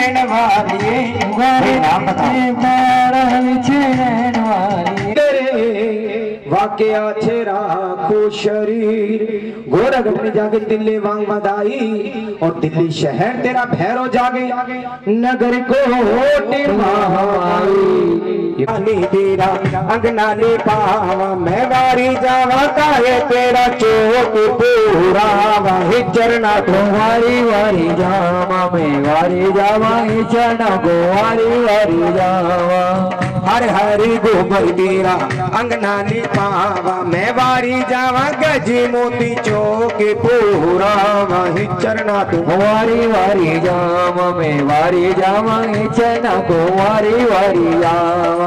रहने वाली, नाम बता। वाकया छेरा को शरीर गोरखगढ़ में जाके दिल्ली वांग बधाई, और दिल्ली शहर तेरा भैरव जागे नगर को तेरा अंगना ले पावा, मैं वारी जावा काहे तेरा चौक पूरा, वही चरना तुम्हारी वारी जावा, मैं वारी जावा ही चरना को वारी वारी जावा। हर हरी गोबर तेरा अंगना ले पावा, मैं वारी जावा गजी मोती चौक पूरा, वही चरना तुम्हारी वारी जावा, मैं वारी जावा ही चरना को वारी वारी जावा।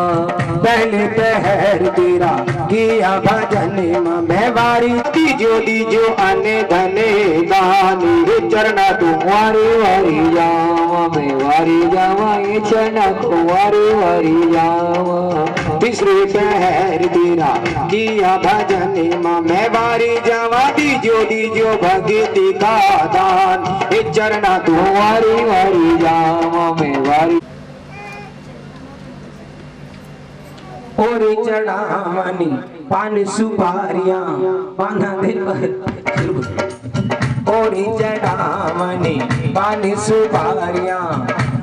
पहले पहर तेरा किया भजन, मैं वारी दीजो आने धने दानी, चरना तुम्हारी वारी जावा, मैं वारी जावा ये चरना तुम्हारी वारी जावा। तीसरे पहर तेरा किया भजन, मैं वारी जावा दीजो भगती का दान, ये चरना तुम्हारी वारी जावा, मैं वारी। और चढ़ावनी पान सुपारियां पाना दे, और चढ़ावनी पान सुपारियां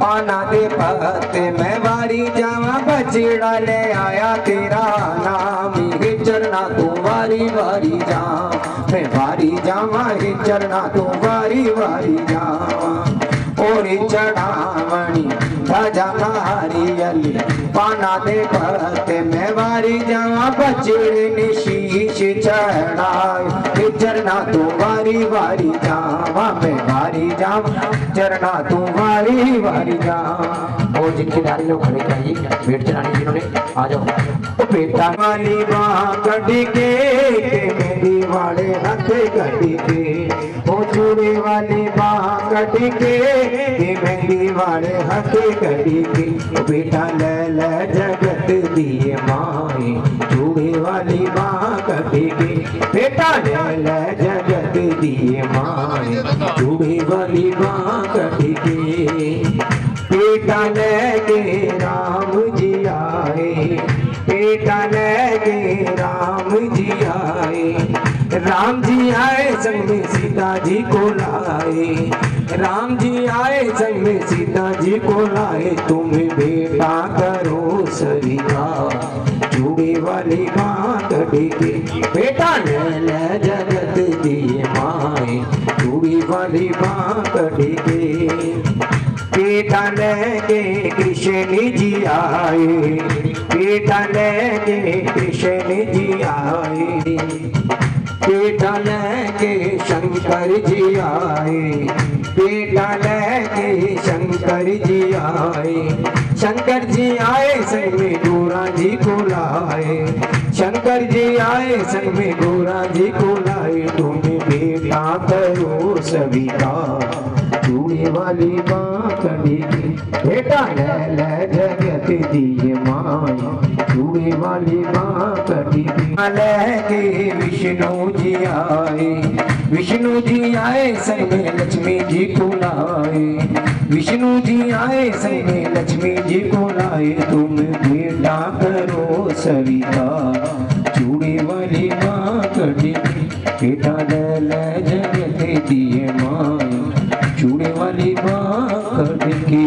पाना दे पत्ते, मैं वारी जावा बछड़ा ले आया तेरा नाम, हे चरना तू वारी वारी जा, मैं वारी जावा हे चरना तू वारी वारी जावा। और चढ़ावनी राजा नारियल पाना दे पत्ते, मैं वारी जावा बछड़े ने शीश चढ़ाए, चरना तू वारी वारी जावा, मैं वारी जावा चरना तू वारी वारी जावा। और जिनके नारी लोग खड़े कराइए पेट चढ़ाने जिन्होंने आ जाओ। तो पेटा वाली बाँ कटी के मेहंदी वाले हाथ कटी के, वो चूड़े वाली बाँ कटी के मेहंदी वाले हाथ कटी के, बेटा ले ले जगत दिए माए, चूड़े वाली बाँ कटी के, बेटा ले ले जगत दिए माए, चूड़े वाली बाँ कटी के। बेटा लेके राम जी आए, बेटा लेके राम जी आए, राम जी आए संग में सीता जी को लाए, राम जी आए संग में सीता जी को लाए, तुम बेटा करो स्वीकार, चूड़े वाली बात के, बेटा ले ले जगत दिए माए, चूड़ी वाली बात के। बेटा लेके कृष्ण जी आए, बेटा लेके कृष्ण जी आए, बेटा लेके शंकर जी आए, बेटा लेके शंकर जी आए, शंकर जी आए संग में गोरा जी को लाए, शंकर जी आए संग में गोरा जी को लाए, तुम्हें बेटा करो सविता, चूड़े वाली बाँ कटी के, बेटा ले ले जगत दिए माए, चूड़े वाली बाँ कटी के। लेके विष्णु जी आए, विष्णु जी आए संग में लक्ष्मी जी को लाए, विष्णु जी आए संग में लक्ष्मी जी को लाए, तुम बेटा करो सविता, चूड़े वाली बाँ कटी के, बेटा ले ले जगत दिए माए, चूड़े वाली बात की।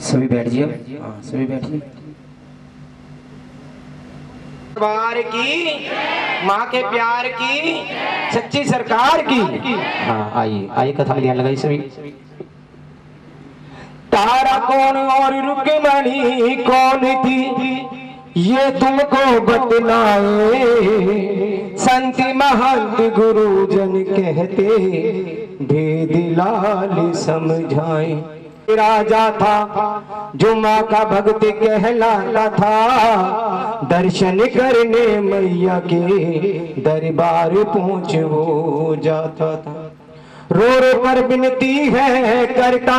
सभी बैठिए, सभी बैठिए। बार की माँ के प्यार की सच्ची सरकार की। हाँ आइए आइए, कथा में ध्यान लगाइए सभी। तारा कौन और रुक्मणी कौन थी, ये तुमको बतलाए, संत महंत गुरुजन कहते, भेद लाल समझाए। राजा था जो माँ का भक्त कहलाता था, दर्शन करने मैया के दरबार पहुँच वो जाता था। रो रो कर विनती है करता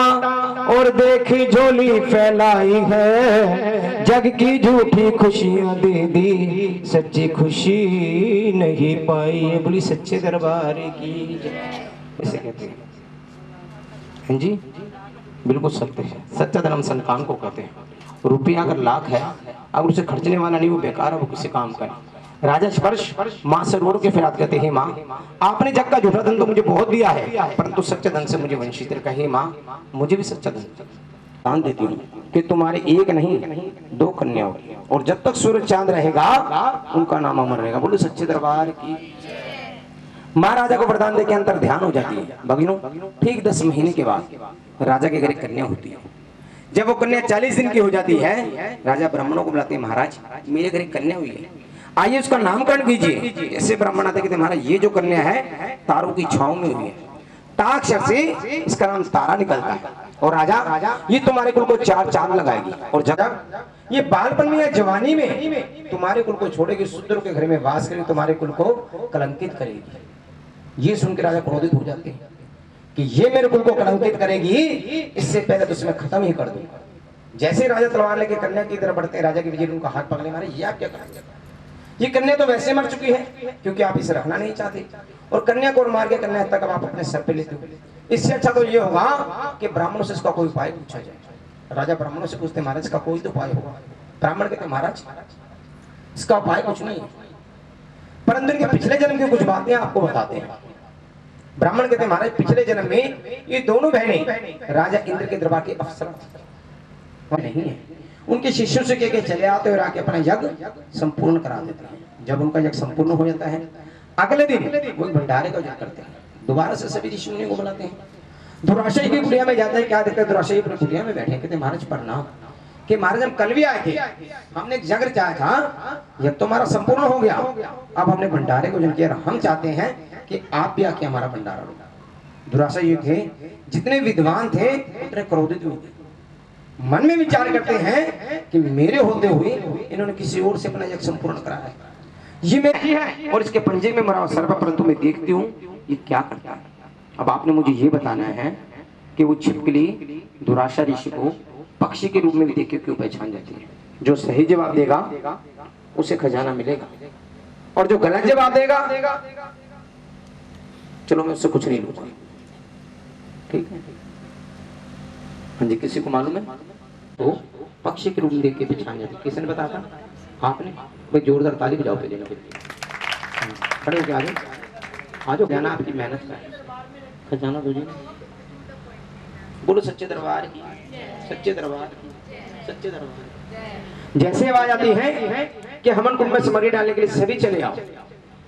और देखी झोली फैलाई है। जग की झूठी खुशियां दे दी, सच्ची खुशी नहीं पाई। बोली सच्चे दरबार की इसे कहते हैं। हैं जी, बिल्कुल सत्य है। सच्चा धर्म संतान को कहते हैं। रुपया अगर लाख है, अगर उसे खर्चने वाला नहीं, वो बेकार है, वो किसी काम का नहीं। राजा स्पर्श माँ से रोड के फिरात कहते हैं, माँ आपने जग का झूठा धन तो मुझे बहुत दिया है, परंतु सच्चे धन से मुझे वंचित रखा है। माँ मुझे भी सच्चा धन दान देती हूँ कि तुम्हारे एक नहीं 2 कन्या होगी, और जब तक सूरज चांद रहेगा उनका नाम अमर रहेगा। बोलो सच्चे दरबार की। महाराजा को वरदान देके अंतर ध्यान हो जाती है। भगिनों, ठीक 10 महीने के बाद राजा के घर एक कन्या होती है। जब वो कन्या 40 दिन की हो जाती है, राजा ब्राह्मणों को बुलाते हैं, महाराज मेरे घर एक कन्या हुई है, आइए उसका नामकरण कीजिए। ऐसे ब्राह्मण आते कहते महाराज ये जो कन्या है तारों की छांव में हुई है, ताक्षर से इसका नाम तारा निकलता है, और राजा ये तुम्हारे कुल को 4 चांद लगाएगी, और जब ये बालपन में या जवानी में तुम्हारे कुल को छोड़ेगी, शूद्रों के घर में वास करेगी, तुम्हारे कुल को कलंकित करेगी। ये सुनकर राजा क्रोधित हो जाते हैं कि ये मेरे कुल को कलंकित करेगी, इससे पहले तो इसमें खत्म ही कर दूं। जैसे राजा तलवार लेके कन्या की तरफ बढ़ते हैं, राजा के वजीर उनका हाथ पकड़े, मारे ये आप क्या कर रहे हैं? ये कन्या तो वैसे मर चुकी है क्योंकि आप इसे रखना नहीं चाहते, और कन्या को मार के कन्या तक आप अपने सर पे लेते हो। इससे अच्छा तो ये होगा कि ब्राह्मणों से इसका कोई उपाय पूछा जाए। राजा ब्राह्मणों से पूछते महाराज इसका कोई तो उपाय होगा। ब्राह्मण कहते महाराज इसका उपाय कुछ नहीं है, परंतु इनके पिछले जन्म की कुछ बातें आपको बताते हैं। ब्राह्मण कहते महाराज पिछले जन्म में ये दोनों बहनें राजा इंद्र के दरबार के अफसर नहीं है, उनके शिष्यों से कह चले आते और आके अपना यज्ञ संपूर्ण करा देते हैं। जब उनका यज्ञ संपूर्ण हो जाता है, अगले दिन वो भंडारे का यज्ञ करते हैं। दोबारा से सभी ऋषि मुनियों को बुलाते हैं। दुराशय की कुटिया में जाते हैं, क्या देखते हैं दुराशय अपनी कुटिया में बैठे, कहते महाराज प्रणाम, कि महाराज हम कल भी आए थे, हमने एक यज्ञ चाहा था, यज्ञ तो हमारा संपूर्ण हो गया, अब हमने भंडारे को जन किया, हम चाहते हैं कि आप भी आके हमारा भंडारा लो। दुराशय ये थे, जितने विद्वान थे उतने क्रोधित हुए, मन में विचार करते हैं कि मेरे होते हुए इन्होंने किसी और से अपना यज्ञ संपूर्ण कराया है, ये मेरी है और इसके पंजे में मरा सर्प, परंतु मैं देखती हूँ ये क्या करता है। अब आपने मुझे ये बताना है कि वो छिपकली दुराशा ऋषि को पक्षी के रूप में भी देख के क्यों पहचान जाती है। जो सही जवाब देगा उसे खजाना मिलेगा, और जो गलत जवाब देगा चलो मैं उससे कुछ नहीं लूंगा। ठीक है, हाँ जी, किसी को मालूम है? तो पक्षी के रूप में देख के पहचान जाती। किसने बताया था? आपने। भाई जोरदार ताली बजाओ पहले खड़े होके आगे आ जाओ, जाना आपकी मेहनत का है, खजाना दो जी। बोलो सच्चे दरबार की, सच्चे दरबार की, सच्चे दरबार। जैसे आवाज आती है कि हमन कुंभ में समरी डालने के लिए सभी चले आओ,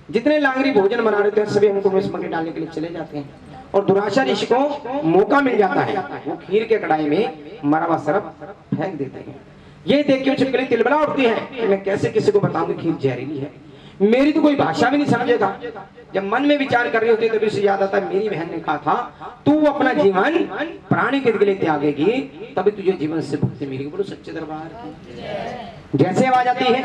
जितने लांगरी भोजन बना रहे थे सभी हम कुंभ में समरी डालने के लिए चले जाते हैं, और दुराशा ऋषि को मौका मिल जाता है, वो खीर के कढ़ाई में मरा हुआ सर्प फेंक देते हैं। ये देख के छिपकली तिलबला उठती है कि मैं कैसे किसी को बताऊं कि खीर जहरीली है, मेरी तो कोई भाषा भी नहीं समझेगा। जब मन में विचार कर रही होती है तभी उसे याद आता है मेरी बहन ने कहा था तू अपना जीवन प्राणी के लिए त्यागेगी तभी तुझे जीवन से मुक्ति मिलेगी। बोलो सच्चे दरबार की। जैसे आवाज आती है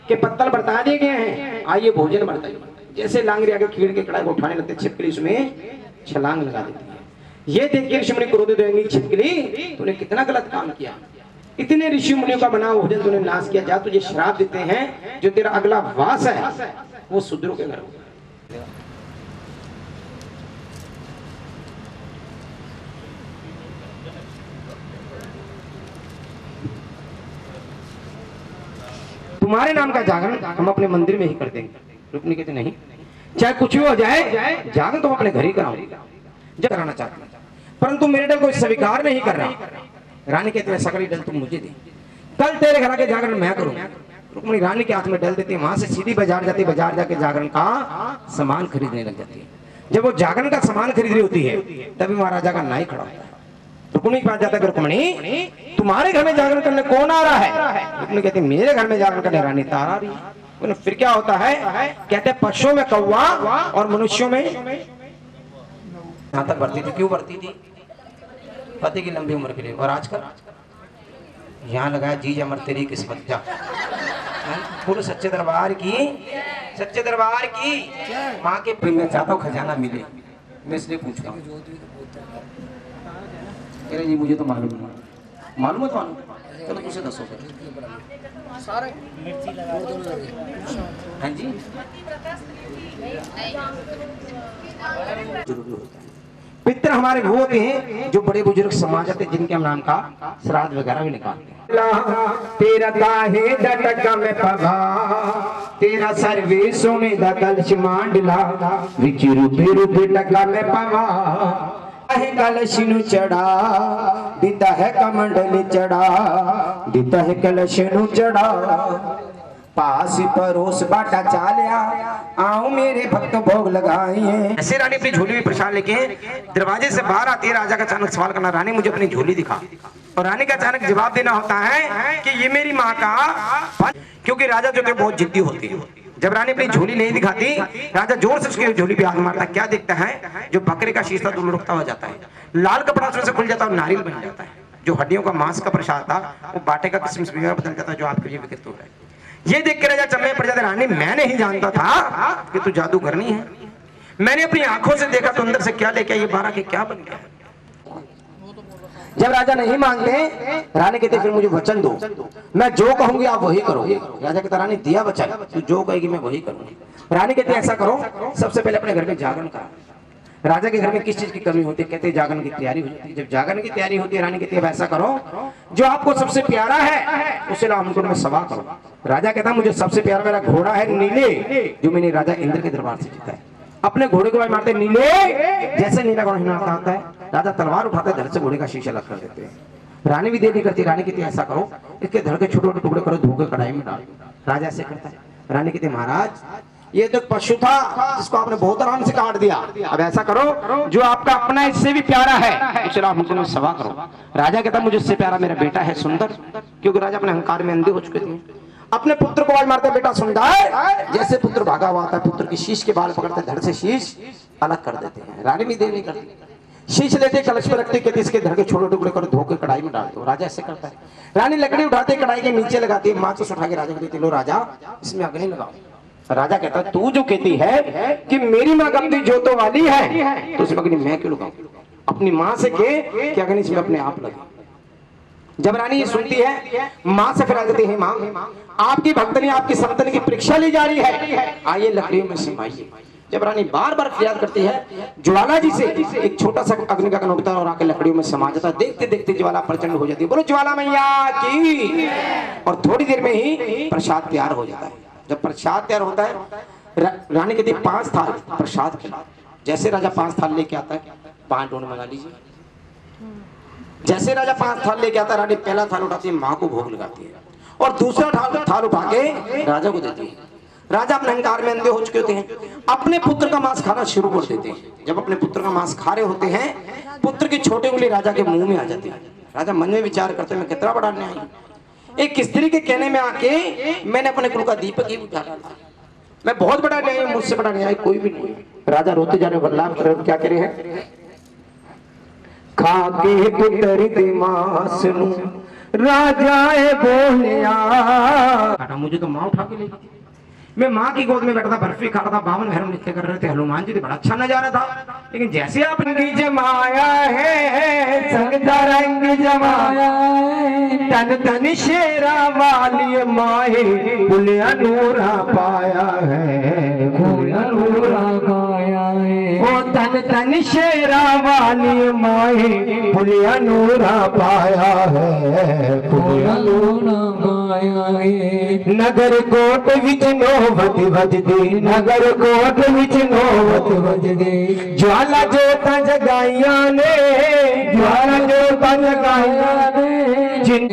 कि पत्तल बरता दिए गए हैं, आइए भोजन बरता। जैसे लांगरी आगे खीर के कढ़ाई को उठाने लगते, छिपकली उसमें छलांग लगा देती है। ये देख के ऋषि मुनि क्रोधित होंगे, छिपकली तूने कितना गलत काम किया, इतने ऋषि मुनियों का बना भोजन तूने नाश किया, जा तुझे श्राप देते हैं, जो तेरा अगला वास है वो शूद्रों के घर होगा। तुम्हारे नाम का जागरण हम अपने मंदिर में ही कर देंगे। रुकनी कहते नहीं, चाहे कुछ भी हो जाए जागरण तुम अपने घर ही कराओ, जब कराना चाहते हैं, परंतु मेरे डर को स्वीकार नहीं कर रहा। रानी कहते हैं सकड़ी डल तुम मुझे दे, कल तेरे घर आके जागरण मैं करूं। रुक्मिणी रानी के हाथ में डल देती है, वहां से सीधी बाजार जाती है, बाजार जाके जागरण का सामान खरीदने लग जाती है। जब वो जागरण का सामान खरीद रही होती है तभी महाराजा का नाई खड़ा होता है। रुक्मिणी के पास जाता है, रुक्मिणी तुम्हारे घर में जागरण करने कौन आ रहा है? रुक्मिणी कहती है मेरे घर में जागरण करने रानी तारा आ रही है। फिर क्या होता है? कहते हैं पशुओं में कौवा और मनुष्यों में यहां तक बढ़ती थी। क्यों बढ़ती थी? पति की लंबी उम्र के लिए। और आजकल यहाँ लगाया जी अमर तेरी किस्मत जा। पूरे सच्चे दरबार की, सच्चे दरबार की माँ के प्रेम में चाहता हूँ खजाना मिले, मैं इसलिए पूछ रहा हूँ। कह रहे जी मुझे तो मालूम नहीं। मालूम है तो चलो तुझे दसो फिर। सारे मिर्ची लगा हाँ जी जरूरी होता है। पितर हमारे वो होते हैं जो बड़े बुजुर्ग समाज आते जिनके हम नाम का श्राद्ध वगैरह भी निकालते हैं। तेरा काहे डटका में पगा तेरा सर्वे सोने दा कलश मांडला विच रूपे रूपे टका में पवा है कलश नु चढ़ा दिता है कमंडल चढ़ा दिता है कलश नु चढ़ा पास परोस बाटा चालिया आओ मेरे भक्त भोग लगाइए। ऐसे रानी अपनी झोली में प्रसाद लेके दरवाजे से बाहर आती है। राजा का अचानक सवाल करना, रानी मुझे अपनी झोली दिखा। और रानी का अचानक जवाब देना होता है कि ये मेरी माँ का, क्योंकि राजा जो थे बहुत जिद्दी होती है। जब रानी अपनी झोली नहीं दिखाती राजा जोर से उसकी झोली पे हाथ मारता है। क्या देखता है? जो बकरे का शीशा दूर लुढ़कता हुआ जाता है, लाल कपड़ा उसमें से खुल जाता है और नारियल बन जाता है। जो हड्डियों का मांस का प्रसाद था वो बाटे का किस्म वगैरह बदल जाता है जो आपके लिए विकृत हो रहा है। ये देख कर राजा चम्मे पड़ जाते, रानी मैं नहीं जानता था कि तू जादूगरनी है। मैंने अपनी आंखों से देखा तो अंदर से क्या लेके ये 12 के क्या बन गया। जब राजा नहीं मांगते रानी कहते फिर मुझे वचन दो, मैं जो कहूंगी आप वही करोगे। राजा कहता रानी दिया वचन, तू जो कहेगी मैं वही करूंगी। रानी कहते ऐसा करो सबसे पहले अपने घर में जागरण करा। राजा के घर में किस चीज की कमी होती है? कहते जागरण की तैयारी हो जाती है। जब जागरण की तैयारी होती है रानी कहती है ऐसा करो जो आपको सबसे प्यारा है उसे लाओ हमको में सवा करो। राजा कहता मुझे सबसे प्यारा मेरा घोड़ा है नीले, जो मैंने राजा इंद्र के दरबार से जीता है। अपने घोड़े को मारते नीले, जैसे नीला घोड़ा हिलाता आता है राजा तलवार उठाते धड़ से घोड़े का शीशा अलग कर देते हैं। रानी भी देरी करती, रानी कहती ऐसा करो इसके धड़ के छोटे छोटे टुकड़े करो धो के कढ़ाई में डाल। राजा ऐसे करता है। रानी कहती महाराज ये तो पशु था जिसको आपने बहुत आराम से काट दिया, अब ऐसा करो जो आपका अपना इससे भी प्यारा है उसे आप मुझे सवा करो। राजा कहता मुझे इससे प्यारा मेरा बेटा है सुंदर, क्योंकि राजा अपने अहंकार में अंधे हो चुके थे। अपने पुत्र को आवाज मारते बेटा सुंदर, जैसे पुत्र भागा हुआ था पुत्र की शीश के बाल पकड़ते धड़ से शीश अलग कर देते हैं। रानी भी देर नहीं करती, शीश लेते कलश पर रखते कहते इसके धड़ के छोटे टुकड़े करो धो के कढ़ाई में डाल दो। राजा ऐसे करता है। रानी लकड़ी उठाते कढ़ाई के नीचे लगाती है, माचिस उठा के राजा को देती लो राजा इसमें अग्नि लगाओ। राजा कहता है तू जो कहती है कि मेरी माँ गंदी जोतों वाली है तो उसमें अग्नि मैं क्यों लगाऊं? अपनी माँ से कह कि अग्नि इसमें अपने आप लगे। जब रानी ये सुनती है माँ से फिर कहती है माँ आपकी भक्तनी आपकी संतन की परीक्षा ली जा रही है, आइए लकड़ियों में समाइए। जब रानी बार बार फरियाद करती है ज्वाला जी से एक छोटा सा अग्नि का कण उठता है और आके लकड़ियों में समा जाता है। देखते देखते ज्वाला प्रचंड हो जाती है, बोलो ज्वाला मैया की। और थोड़ी देर में ही प्रसाद तैयार हो जाता है। जब प्रसाद तैयार होता है रानी कहती 5 थाल प्रसाद खिला। जैसे राजा 5 थाल लेके आता है 5 डोने मंगा लीजिए। जैसे राजा 5 थाल लेके आता है रानी पहला थाल उठाती है माँ को भोग लगाती है और दूसरा थाल उठा के राजा को देती है। राजा अपने अहंकार में अंधे हो चुके होते हैं, अपने पुत्र का मांस खाना शुरू कर देते हैं। जब अपने पुत्र का मांस खा रहे होते हैं पुत्र की छोटी उंगली राजा के मुंह में आ जाती है। राजा मन में विचार करते हैं मैं कितना बड़ा न्याय, एक स्त्री के कहने में आके मैंने अपने कुल का दीपक ही बुझा डाला, मैं बहुत बड़ा न्याय, मुझसे बड़ा न्याय कोई भी नहीं। राजा रोते जा रहे बदलाव कर रहे, क्या करे हैं खाके पुत्र दे मास नु राजा बोलिया। मुझे तो माँ उठा के ले गई, मैं माँ की गोद में बैठा था, बर्फी खा रहा था, 52 भैरव नृत्य कर रहे थे, हनुमान जी थे, बड़ा अच्छा नजारा था। लेकिन जैसे आपने जमाया है संग रंग जमाया है तन तन शेरा वाली माए बुलिया नूरा पाया है, बुलिया नूरा पाया है ओ तन तन शेरा वाली माए बुलिया नूरा पाया है, बुलिया नूरा पाया है। नगर कोट विच नोवत वजदी, नगर कोट विच नोवत वजदी, ज्वाला जोतां जगाइयां ने, ज्वाला जोतां जगाइयां ने, जिन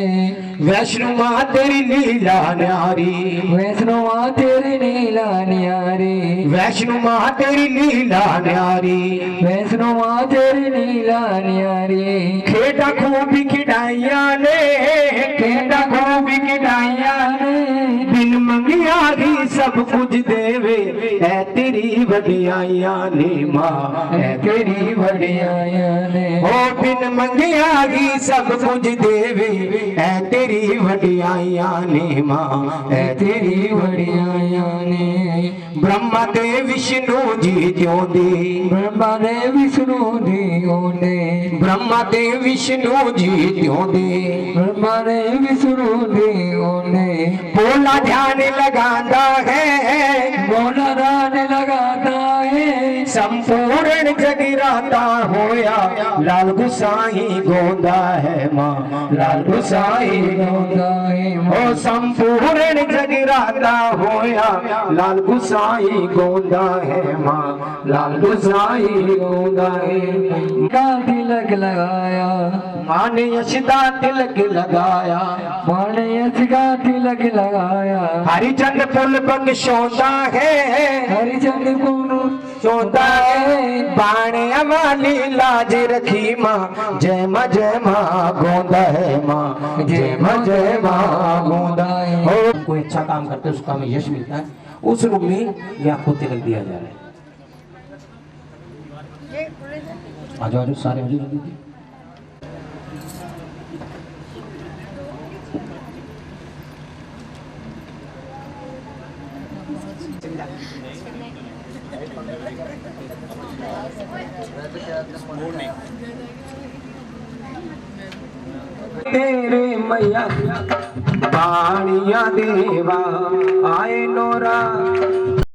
वैष्णो मां तेरी लीला न्यारी, वैष्णो मां तेरी लीला न्यारी, वैष्णो मां तेरी लीला न्यारी, वैष्णो मां तेरी लीला न्यारी। खेड़ा खूब खिड़ाइयां ने, खेड़ा खूब खिड़ाइयां ने, बिन मंगिया ही सब कुछ देवे ऐ तेरी वडियाइयां ने मां ऐ तेरी वडियाइयां ने ओ बिन मंगिया ही सब कुछ देवे ऐ तेरी वडियाइयां ने मां ऐ तेरी वडियाइयां ने ब्रह्मा ते विष्णु जी जिਉਂਦੇ ब्रह्मा ते विष्णु जी जिਉਂਦੇ ब्रह्मा ते विष्णु जी जिਉਂਦੇ ब्रह्मा ते विष्णु जी जिਉਂਦੇ भोला ध्यान लगाता है भोला ध्यान लगाता है संपूर्ण जगराता होया लाल गुसाई गोंदा है मां लाल गुसाई गोंदा है ओ संपूर्ण जगराता होया लाल गुसाई गोंदा है मां लाल गुसाई गोंदा है का तिलक लगाया मां ने यशदा तिलक लगाया मां ने यशदा तिलक लगाया हरिचंद फुल बख्शोंदा है हरिचंद फुल सोता है बाणे अमाली लाज रखी मां जय मां गोंदा है मां जय मां गोंदा है। कोई अच्छा काम करते हैं उसका हमें यश मिलता है, उस रूप में ये आपको तिलक दिया जा रहा है। आ जाओ सारे हो जाओ। तेरे मैया बाणिया देवा आए नोरा